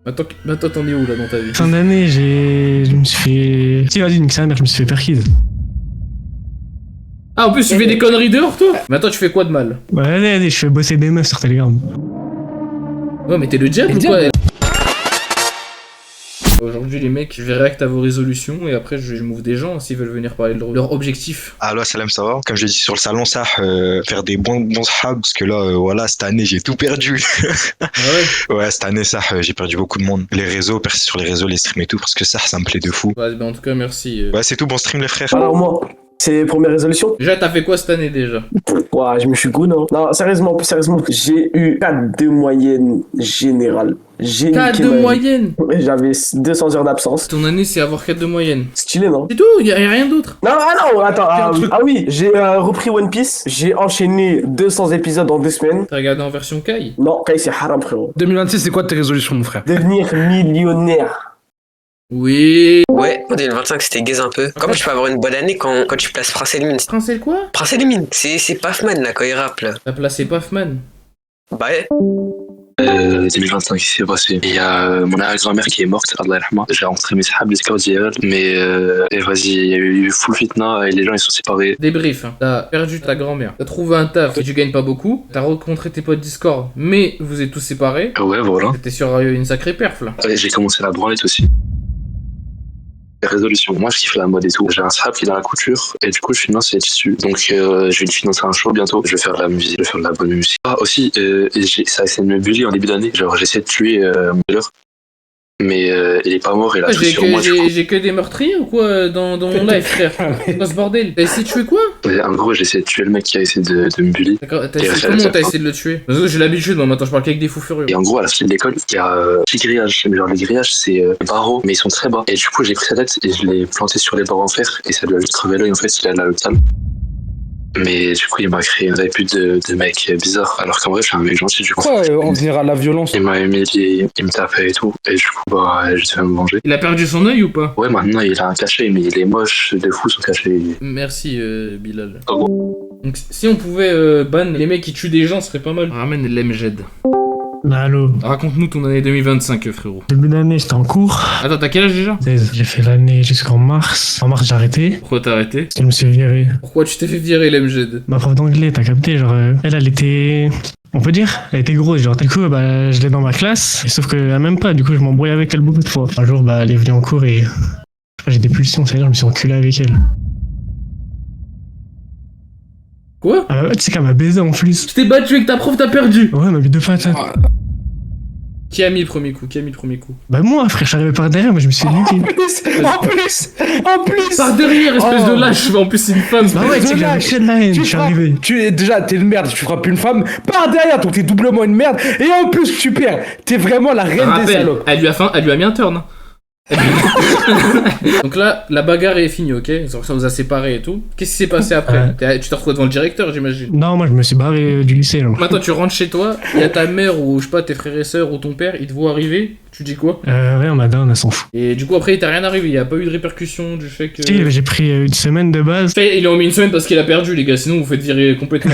Maintenant, t'en es où, là, dans ta vie? Fin d'année, je me suis fait... Si, vas-y, nique sa mère, je me suis fait perquise. Ah, en plus, tu fais des conneries dehors, toi? Mais attends, tu fais quoi de mal? Ouais, vas-y, je fais bosser des meufs sur Telegram. Ouais, mais t'es le diable ou quoi? Aujourd'hui, les mecs, je vais réacter à vos résolutions et après, je m'ouvre des gens s'ils veulent venir parler de leur objectif. Allo, salam, ça va? Comme je l'ai dit sur le salon, ça, faire des bons sahab, parce que là, voilà, cette année, j'ai tout perdu. Ah ouais? Ouais, cette année, ça, j'ai perdu beaucoup de monde. Les réseaux, percer sur les réseaux, les streams et tout, parce que ça me plaît de fou. Ouais, bah, en tout cas, merci. Ouais, c'est tout, bon stream, les frères. Alors moi, c'est première résolution. Déjà, t'as fait quoi cette année déjà? Ouais, je me suis goût, non? Non, sérieusement, j'ai eu 4 de moyenne générale. J'ai 4 niqué de ma vie. moyenne? J'avais 200 heures d'absence. Ton année, c'est avoir 4 de moyenne. Stylé, non? C'est tout, y'a rien d'autre. Non, attends, ah oui, j'ai repris One Piece, j'ai enchaîné 200 épisodes en 2 semaines. T'as regardé en version Kai? Non, Kai c'est haram, frérot. 2026, c'est quoi tes résolutions, mon frère? Devenir millionnaire. Oui. Ouais, en 2025 c'était gaze un peu. Comment tu peux avoir une bonne année quand tu places Prince et Limine? Prince et quoi? Prince et Limine, c'est Pafman là quand il rappe là. T'as placé Puffman. Bah ouais. 2025 qui s'est passé. Il y a mon arrière-grand-mère qui est morte, Allah yarhamha. J'ai rencontré mes sahabs, les scouts d'hier, mais et vas-y, il y a eu full fitna et les gens ils sont séparés. Débrief, hein. T'as perdu ta grand-mère. T'as trouvé un taf et tu gagnes pas beaucoup. T'as rencontré tes potes Discord, mais vous êtes tous séparés. Ouais, voilà. T'étais sur une sacrée perf là. Et j'ai commencé la branlette aussi. Résolution. Moi, je kiffe la mode et tout. J'ai un sahab qui est dans la couture et du coup, je finance les tissus. Donc, je vais lui financer un show bientôt. Je vais faire de la musique, je vais faire de la bonne musique. Ah, aussi, ça a essayé de me bully en début d'année. Genre, j'ai essayé de tuer mon dealer. Mais il est pas mort, il a tout sur moi. J'ai que des meurtriers ou quoi dans mon live, frère? Dans ce bordel. T'as essayé de tuer quoi? En gros, j'ai essayé de tuer le mec qui a essayé de me bully. D'accord, comment t'as essayé de le tuer? Parce que j'ai l'habitude, moi maintenant je parle qu'avec des fous furieux. Et en gros, à la sortie de l'école, il y a petit grillage. Genre, les grillages, c'est barreaux, mais ils sont très bas. Et du coup, j'ai pris sa tête et je l'ai planté sur les barreaux en fer. Et ça lui a juste crevé l'œil, en fait, il est allé à l'hôpital. Mais du coup, il m'a créé un répute de mec bizarre. Alors qu'en vrai, je suis un mec gentil, du coup. Pourquoi en venir à la violence? Il m'a aimé, il me tapait et tout. Et du coup, bah, je devais me venger. Il a perdu son œil ou pas? Ouais, maintenant, il a un cachet, mais il est moche de fou, son cachet. Merci, Bilal. Ah bon? Donc, si on pouvait ban les mecs qui tuent des gens, ce serait pas mal. Ramène l'MGED. Bah, allô. Raconte-nous ton année 2025, frérot. Début d'année, j'étais en cours. Attends, t'as quel âge déjà? 16. J'ai fait l'année jusqu'en mars. En mars, j'ai arrêté. Pourquoi t'as arrêté? Parce que je me suis viré. Pourquoi tu t'es fait virer l'MGED? Ma prof d'anglais, t'as capté, genre, elle était... On peut dire, elle était grosse, genre, du coup, bah, je l'ai dans ma classe, et sauf qu'elle m'aime pas, du coup, je m'embrouille avec elle beaucoup de fois. Un jour, bah, elle est venue en cours et... j'ai des pulsions, c'est-à-dire, je me suis enculé avec elle. Quoi? Ah, tu sais qu'elle m'a baisé en plus. Tu t'es battu avec ta prof, t'as perdu? Ouais, elle m'a mis 2 patates. Qui a mis le premier coup? Bah, moi, frère, j'arrivais par derrière, mais je me suis niqué. En plus Par derrière, espèce de lâche. En plus, c'est une femme. Bah ouais, tu sais que j'avais fait de la haine, je suis arrivé. Déjà, t'es une merde, tu frappes une femme. Par derrière, donc t'es doublement une merde. Et en plus, tu perds. T'es vraiment la reine des salopes. Elle lui a mis un turn. Donc là, la bagarre est finie, ok? Ça vous a séparés et tout. Qu'est-ce qui s'est passé après? Tu t'es retrouvé devant le directeur, j'imagine. Non, moi je me suis barré du lycée. Genre. Maintenant, tu rentres chez toi, il y a ta mère ou je sais pas, tes frères et sœurs ou ton père, ils te voient arriver. Tu dis quoi? Rien, madame, elle s'en fout. Et du coup, après, il t'a rien arrivé, il y a pas eu de répercussion du fait que. Si, j'ai pris une semaine de base. Ils ont mis une semaine parce qu'il a perdu, les gars, sinon vous faites virer complètement.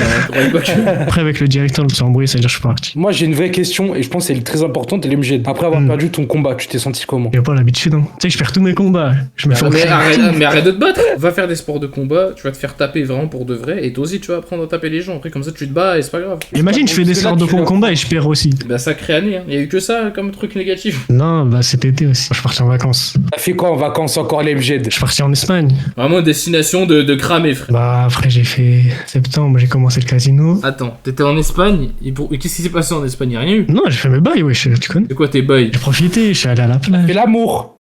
Après, avec le directeur, on s'est embrouillé, c'est-à-dire que je suis parti. Moi, j'ai une vraie question et je pense que c'est très importante, l'MG. Après avoir perdu ton combat, tu t'es senti comment? J'ai pas l'habitude, hein. Tu sais que je perds tous mes combats. Je me fais mais arrête de te battre. Va faire des sports de combat, tu vas te faire taper vraiment pour de vrai, et toi aussi, tu vas apprendre à taper les gens. Après, comme ça, tu te bats et c'est pas grave. Imagine, je fais des sports de combat et je perds aussi. Bah, sacrée année, hein. Il y a eu que ça comme truc négatif. Non, bah, cet été aussi. Je suis parti en vacances. T'as fait quoi en vacances encore, l'MG? Je suis parti en Espagne. Vraiment destination de cramer, frère. Bah, après, j'ai fait septembre, j'ai commencé le casino. Attends, t'étais en Espagne, et qu'est-ce qui s'est passé en Espagne? Y'a rien eu? Non, j'ai fait mes bails, wesh, tu connais. C'est quoi tes bails? J'ai profité, je suis allé à la plage. Fais l'amour.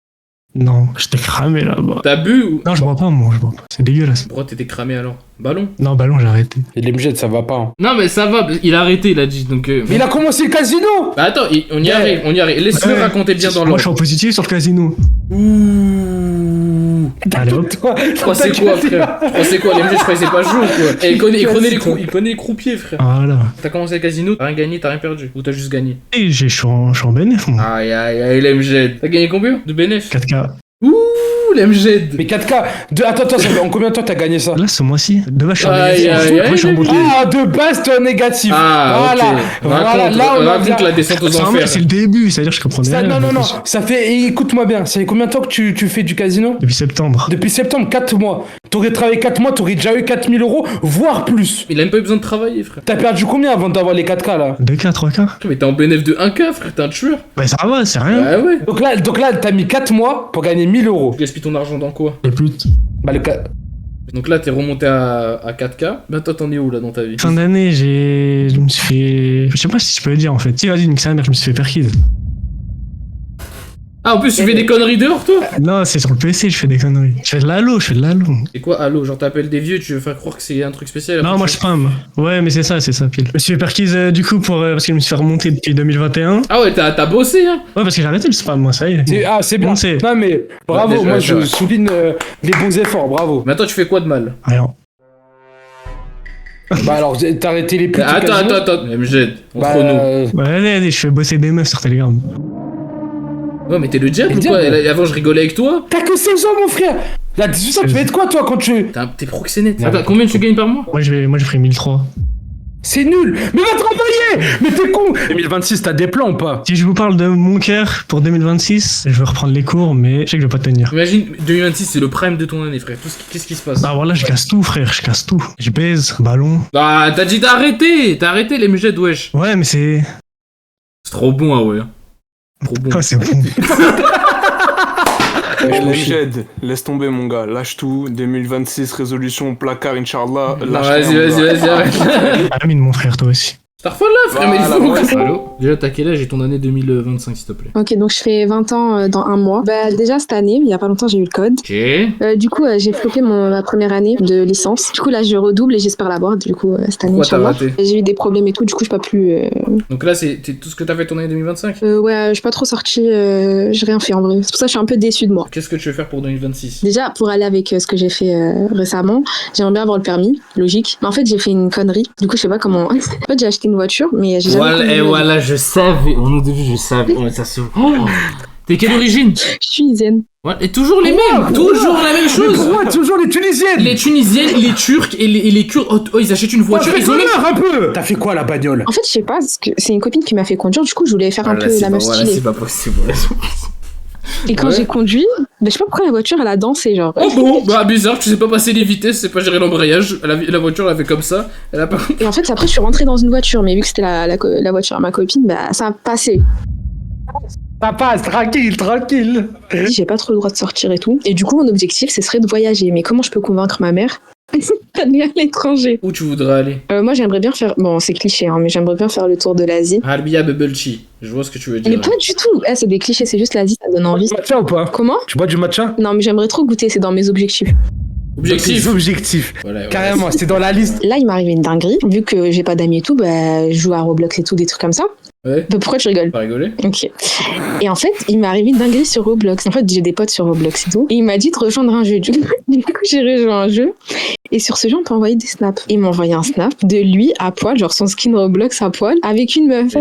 Non, j'étais cramé là-bas. T'as bu ou? Non, je bois pas, moi, je bois pas. C'est dégueulasse. Pourquoi t'étais cramé alors? Ballon? Non, ballon, j'ai arrêté. Et l'MG, ça va pas. Hein. Non, mais ça va, il a arrêté, il a dit, donc. Mais il a commencé le casino! Bah attends, on y arrive. Laisse-le raconter bien dans l'ordre. Moi, je suis en positif sur le casino. Ouh. Allez, hop. Je crois c'est quoi, frère? Je crois c'est quoi? Les je crois c'est pas joué ou quoi? Et il connaît les croupiers, frère. Voilà. T'as commencé le casino, t'as rien gagné, t'as rien perdu. Ou t'as juste gagné? Et je suis en bénéf, moi. Aïe, l'MG. T'as gagné combien de bénéf? 4K. Ouh. l'MG. Mais 4K. Attends, ça fait en combien de temps t'as gagné ça? Là, ce mois-ci, de base, je suis en Aïe, négatif. aïe, Après, je suis en aïe, monté. Ah, de base, t'es en négatif. Ah, voilà. ok. Voilà, là, on en Raconte vient. la descente aux C'est normal, enfers. c'est le début, c'est-à-dire que je comprenais Ça, rien. non. Ça fait, écoute-moi bien, ça fait combien de temps que tu fais du casino? Depuis septembre. Depuis septembre, 4 mois. T'aurais travaillé 4 mois, t'aurais déjà eu 4000 euros, voire plus. Il a même pas eu besoin de travailler, frère. T'as perdu combien avant d'avoir les 4K là? 2K, 3K. Mais t'es en bénéf de 1K, frère, t'es un tueur. Bah, ça va, c'est rien. Ouais, ouais. Donc là, t'as mis 4 mois pour gagner 1000 euros. Tu gaspilles ton argent dans quoi? Et plus. Bah, Donc là, t'es remonté à 4K. Ben toi, t'en es où là dans ta vie? Fin d'année, je me suis fait. Je sais pas si je peux le dire en fait. Si, vas-y, nique sa mère, je me suis fait perquise. Ah, en plus, tu fais des conneries dehors, toi? Non, c'est sur le PC, je fais des conneries. Je fais de l'halo. C'est quoi, allô? Genre, t'appelles des vieux, tu veux faire croire que c'est un truc spécial? Non, moi je spam. Ouais, mais c'est ça, pile. Je me suis fait perquise du coup parce que je me suis fait remonter depuis 2021. Ah ouais, t'as bossé, hein? Ouais, parce que j'ai arrêté le spam, moi, ça y est. c'est bien. On sait. Non, mais bravo, Ouais, déjà, moi c'est je vrai. souligne les bons efforts, bravo. Mais attends, tu fais quoi de mal? Rien. Bah alors, t'as arrêté les putes. au casino. Attends. MG, Bah, entre nous. Ouais, allez, je fais bosser des meufs sur Telegram. Ouais, mais t'es le diable Le ou quoi? diable. Et avant, je rigolais avec toi. T'as que 16 ans, mon frère. Là, 18 ans, tu fais de quoi, toi, quand tu... T'es proxénète. Attends, combien tu gagnes par mois? Moi, j'ai pris 1003. C'est nul. Mais va travailler. Mais t'es con. 2026, t'as des plans ou pas? Si je vous parle de mon cœur pour 2026, je vais reprendre les cours, mais je sais que je vais pas tenir. Imagine, 2026, c'est le prime de ton année, frère. Qu'est-ce qui se passe? Ah, voilà, je casse tout, frère, je casse tout. Je baise, ballon. Ah, t'as dit d'arrêter! T'as arrêté les MG, wesh. Ouais, mais c'est. C'est trop bon, ah ouais. Trop bon. Oh, c'est bon. Lemjed, laisse tomber mon gars, lâche tout, 2026, résolution, placard, Inch'Allah, Non, lâche rien, mon gars. vas-y, arrête. Amine, mon frère, toi aussi. Starfall là, frère, mais il Voilà, faut. Allô? Déjà, t'as quel âge et ton année 2025, s'il te plaît? Ok, donc je fais 20 ans dans un mois. Bah déjà cette année, il y a pas longtemps, j'ai eu le code. Ok. Du coup, j'ai flopé ma première année de licence. Du coup, là, je redouble et j'espère l'avoir. Du coup, cette année, Pourquoi t'as Inch'Allah. raté? J'ai eu des problèmes et tout, du coup, je peux pas plus... Donc là, c'est tout ce que t'as fait ton année 2025? Ouais, je suis pas trop sortie, j'ai rien fait en vrai. C'est pour ça que je suis un peu déçue de moi. Qu'est-ce que tu veux faire pour 2026? Déjà, pour aller avec ce que j'ai fait récemment, j'aimerais bien avoir le permis, logique. Mais en fait, j'ai fait une connerie. Du coup, je sais pas comment... En fait, j'ai acheté une voiture, mais j'ai jamais conduit. Voilà, je savais. Au nom de Dieu, je savais. Ouais, ça se. Oh. T'es quelle origine? Je suis tunisienne. Ouais, et toujours les mêmes, toujours la même chose. Pourquoi toujours les Tunisiennes? Les Tunisiennes, les Turcs et les Kurdes, oh, ils achètent une voiture. Fais Ils ont même... honneur un peu. T'as fait quoi, la bagnole? En fait, je sais pas, parce que c'est une copine qui m'a fait conduire. Du coup, je voulais faire un peu la meuf stylée. c'est pas possible. Et quand Ouais. j'ai conduit, je sais pas pourquoi la voiture elle a dansé genre. Oh bon, bah bizarre, tu sais pas passer les vitesses, tu sais pas gérer l'embrayage. La voiture, elle fait comme ça. Elle a pas. Et en fait après je suis rentrée dans une voiture, mais vu que c'était la voiture à ma copine, bah ça a passé. Ça passe, tranquille. J'ai dit, j'ai pas trop le droit de sortir et tout. Et du coup mon objectif ce serait de voyager. Mais comment je peux convaincre ma mère d'aller à l'étranger? Où tu voudrais aller? Moi j'aimerais bien faire, bon c'est cliché hein, mais j'aimerais bien faire le tour de l'Asie. Harbia Bubble Tea. Je vois ce que tu veux dire. Mais pas du tout. C'est des clichés, c'est juste l'Asie, ça donne envie. Du matcha ou pas? Comment? Tu bois du matcha? Non mais j'aimerais trop goûter, c'est dans mes objectifs. Objectif. Objectif. Voilà, Carrément, c'était dans la liste. Là il m'est arrivé une dinguerie. Vu que j'ai pas d'amis et tout, bah je joue à Roblox et tout, des trucs comme ça. Ouais. Bah, pourquoi tu rigoles? Pas rigoler? Ok. Et en fait, il m'est arrivé une dinguerie sur Roblox. En fait, j'ai des potes sur Roblox et tout. Et il m'a dit de rejoindre un jeu. Du coup, j'ai rejoint un jeu. Et sur ce jeu, on peut envoyer des snaps. Il m'a envoyé un snap de lui à poil, genre son skin Roblox à poil, avec une meuf.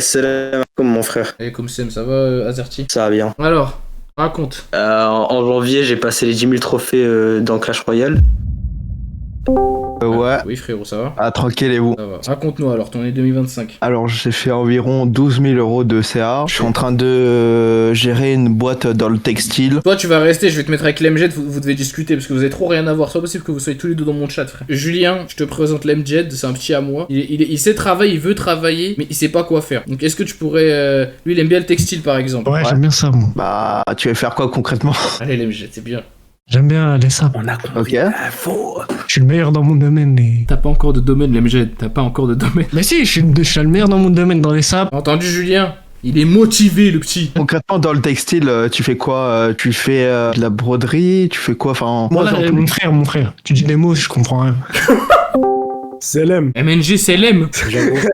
Salam alaikum mon frère. Et comme ça va, Azerty? Ça va bien. Alors, raconte. En janvier, j'ai passé les 10 000 trophées dans Clash Royale. Ouais. Oui, frérot, ça va? Ah, tranquille et vous? Ça va. Raconte-nous alors, ton année 2025. Alors, j'ai fait environ 12 000 euros de CA. Je suis en train de gérer une boîte dans le textile. Toi, tu vas rester, je vais te mettre avec l'MJet, vous devez discuter parce que vous avez trop rien à voir. C'est pas possible que vous soyez tous les deux dans mon chat, frère. Julien, je te présente l'MJet, c'est un petit à moi. Il sait travailler, il veut travailler, mais il sait pas quoi faire. Donc, est-ce que tu pourrais. Lui, il aime bien le textile par exemple. Ouais, j'aime bien ça, moi. Bah, tu vas faire quoi concrètement? Allez, l'MJet, c'est bien. J'aime bien les sapes. On a compris. Ok. Je suis le meilleur dans mon domaine. T'as pas encore de domaine, l'MJet, t'as pas encore de domaine. Mais si, je suis le meilleur dans mon domaine, dans les sapes. Entendu, Julien? Il est motivé, le petit. Concrètement, dans le textile, tu fais quoi? Tu fais de la broderie? Tu fais quoi? Enfin, moi, Voilà, mon frère, tu dis les mots, je comprends rien. Selem. MNG Selem.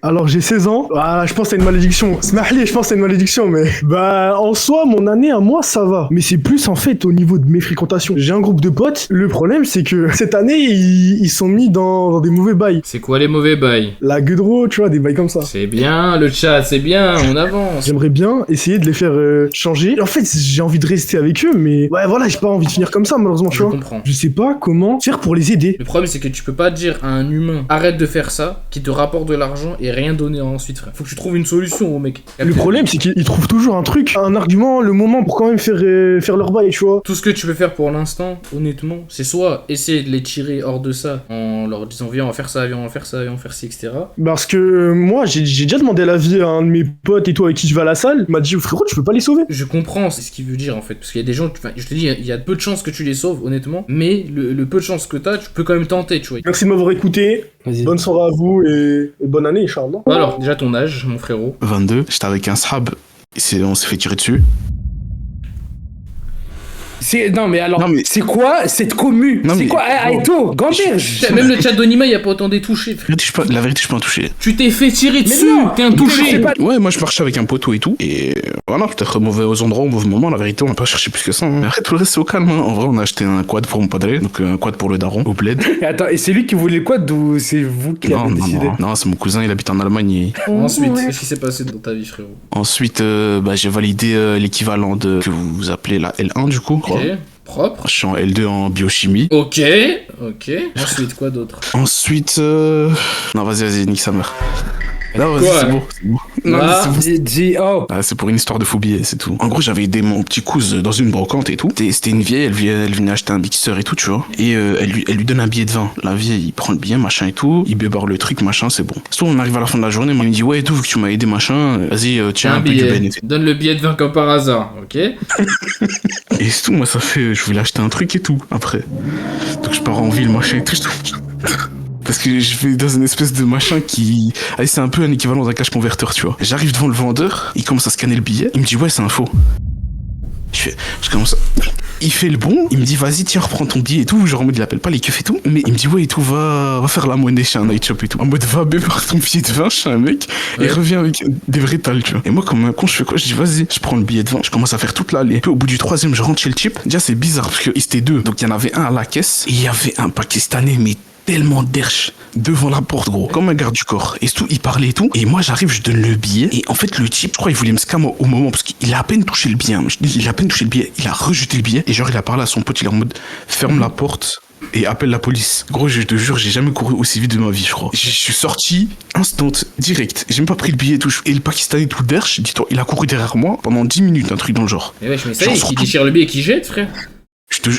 Alors j'ai 16 ans. Ah, je pense que c'est une malédiction. Smahli, je pense que c'est une malédiction, mais bah en soi, mon année à moi, ça va. Mais c'est plus en fait au niveau de mes fréquentations. J'ai un groupe de potes. Le problème, c'est que cette année, ils sont mis dans des mauvais bails. C'est quoi les mauvais bails? La gueudreau, tu vois, des bails comme ça. C'est bien, le chat, c'est bien, on avance. J'aimerais bien essayer de les faire changer. En fait, j'ai envie de rester avec eux, mais ouais, voilà, j'ai pas envie de finir comme ça, malheureusement, tu Je vois. comprends. Je sais pas comment faire pour les aider. Le problème, c'est que tu peux pas dire à un humain arrête de faire ça, qui te rapporte de l'argent et rien donner ensuite, frère. Faut que tu trouves une solution au mec. Le problème, c'est qu'ils trouvent toujours un truc, un argument, le moment pour quand même faire leur bail, tu vois. Tout ce que tu peux faire pour l'instant, honnêtement, c'est soit essayer de les tirer hors de ça en leur disant viens on va faire ça, viens on va faire ça, viens on va faire ci, etc. Parce que moi, j'ai déjà demandé l'avis à un de mes potes et tout avec qui je vais à la salle. Il m'a dit frérot, tu peux pas les sauver. Je comprends, c'est ce qu'il veut dire en fait, parce qu'il y a des gens, enfin, je te dis, il y a peu de chances que tu les sauves, honnêtement, mais le peu de chances que t'as, tu peux quand même tenter, tu vois. Merci de m'avoir écouté. Bonne soirée à vous et bonne année, Inch'Allah. Alors, déjà ton âge, mon frérot. 22, j'étais avec un sahab, on s'est fait tirer dessus. Non mais alors, c'est quoi cette commu? C'est quoi Aïto, Gamberge? Même le chat d'Onima, il a pas autant des touchés, frère. La vérité, je peux en toucher. Tu t'es fait tirer dessus, t'es un touché. Ouais, moi je marchais avec un poteau et tout, et voilà, peut-être mauvais aux endroits, au mauvais moment, la vérité, on n'a pas cherché plus que ça. Hein. Après, tout le reste, c'est au calme. Hein. En vrai, on a acheté un quad pour mon padré, donc un quad pour le daron, au bled. Attends, et c'est lui qui voulait le quad ou c'est vous qui avez décidé? Non, c'est mon cousin, il habite en Allemagne. Ensuite, qu'est-ce qui s'est passé dans ta vie, frérot? Ensuite, j'ai validé l'équivalent que vous appelez la L1, du coup. Ok. Propre. Je suis en L2 en biochimie. Ok. Ensuite, quoi d'autre? Ensuite, non, vas-y, nique sa mère. Non, vas-y, c'est bon. Non, c'est pour une histoire de faux billets, c'est tout. En gros, j'avais aidé mon petit cousin dans une brocante et tout. C'était une vieille, elle venait acheter un mixeur et tout, tu vois. Et elle lui donne un billet de 20. La vieille, il prend le billet, machin et tout. Il bébarre le truc, machin, c'est bon. Surtout, on arrive à la fin de la journée, moi, il me dit, ouais, et tout, vu que tu m'as aidé, machin, vas-y, tiens un peu du bénéfice. Donne le billet de 20 comme par hasard, ok? Et c'est tout, moi, ça fait, je voulais acheter un truc et tout, après. Donc, je pars en ville, machin et tout. Parce que je vais dans une espèce de machin qui... Allez, c'est un peu un équivalent d'un cash converteur, tu vois. J'arrive devant le vendeur, il commence à scanner le billet, il me dit ouais, c'est un faux. Je commence à... Il fait le bon, il me dit vas-y, tiens, reprends ton billet et tout. Genre en mode il appelle pas les keufs et tout. Mais il me dit ouais et tout, va faire la monnaie chez un night shop et tout. En mode va bébar ton billet de 20 chez un mec et reviens avec des vrais tales, tu vois. Et moi, comme un con, je fais quoi? Je dis vas-y, je prends le billet de 20, je commence à faire toute l'allée. Puis au bout du 3e, je rentre chez le chip. Déjà, c'est bizarre parce qu'ils étaient 2. Donc il y en avait un à la caisse et il y avait un Pakistanais, mais tellement derche devant la porte, gros, comme un garde du corps. Et tout, il parlait et tout. Et moi, j'arrive, je donne le billet. Et en fait, le type, je crois, il voulait me scam au moment parce qu'il a à peine touché le billet. Hein. Il a à peine touché le billet. Il a rejeté le billet. Et genre, il a parlé à son pote. Il est en mode ferme la porte et appelle la police. Gros, je te jure, j'ai jamais couru aussi vite de ma vie, je crois. Je suis sorti instant, direct. J'ai même pas pris le billet et tout. Et le Pakistanais tout derche, dis-toi, il a couru derrière moi pendant 10 minutes, un truc dans le genre. Mais wesh, mais ça y est, qui déchire le billet et qui jette, frère.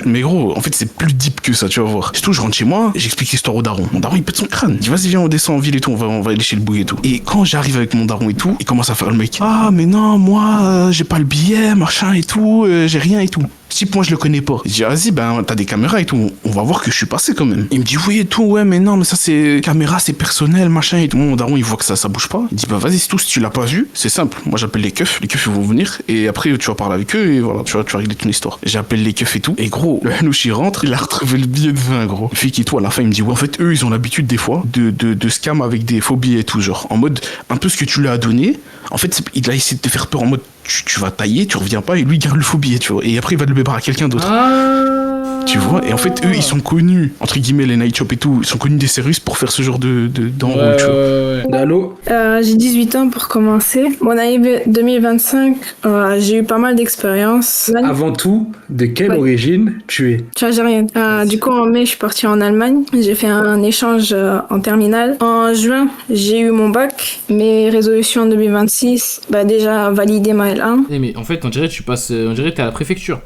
Mais gros, en fait, c'est plus deep que ça, tu vas voir. Surtout, je rentre chez moi, j'explique l'histoire au daron. Mon daron, il pète son crâne. Il dit, vas-y, viens, on descend en ville et tout, on va aller chez le bouille et tout. Et quand j'arrive avec mon daron et tout, il commence à faire le mec. Ah, mais non, moi, j'ai pas le billet, machin et tout, j'ai rien et tout. Type, moi, je le connais pas. Je dis, vas-y, ben, t'as des caméras et tout, on va voir que je suis passé quand même. Il me dit, oui et tout, ouais, mais non, mais ça, c'est caméra, c'est personnel, machin et tout. Mon daron, il voit que ça bouge pas. Il dit, bah, vas-y, c'est tout, si tu l'as pas vu, c'est simple. Moi, j'appelle les keufs, ils vont venir, et après, tu vas parler avec eux, et voilà, tu vas régler ton histoire. J'appelle les keufs et tout, et gros, le hanouchi rentre, il a retrouvé le billet de 20, gros. Le flic et tout, à la fin, il me dit, ouais, en fait, eux, ils ont l'habitude, des fois, de scam avec des faux billets et tout, genre, en mode, un peu ce que tu lui as donné, en fait, il a essayé de te faire peur en mode, tu vas tailler, tu reviens pas, et lui, il garde le faux billet, tu vois. Et après, il va le bébar à quelqu'un d'autre. Tu vois, et en fait, eux, ils sont connus, entre guillemets, les night shops et tout, ils sont connus des services pour faire ce genre d'enrôle, tu vois. Allô? J'ai 18 ans pour commencer. Mon année 2025, j'ai eu pas mal d'expérience. Avant tout, de quelle origine tu es? Je suis algérienne. Du coup, en mai, je suis partie en Allemagne. J'ai fait un échange en terminale. En juin, j'ai eu mon bac. Mes résolutions 2026, déjà validé ma L1. Mais en fait, on dirait que t'es à la préfecture.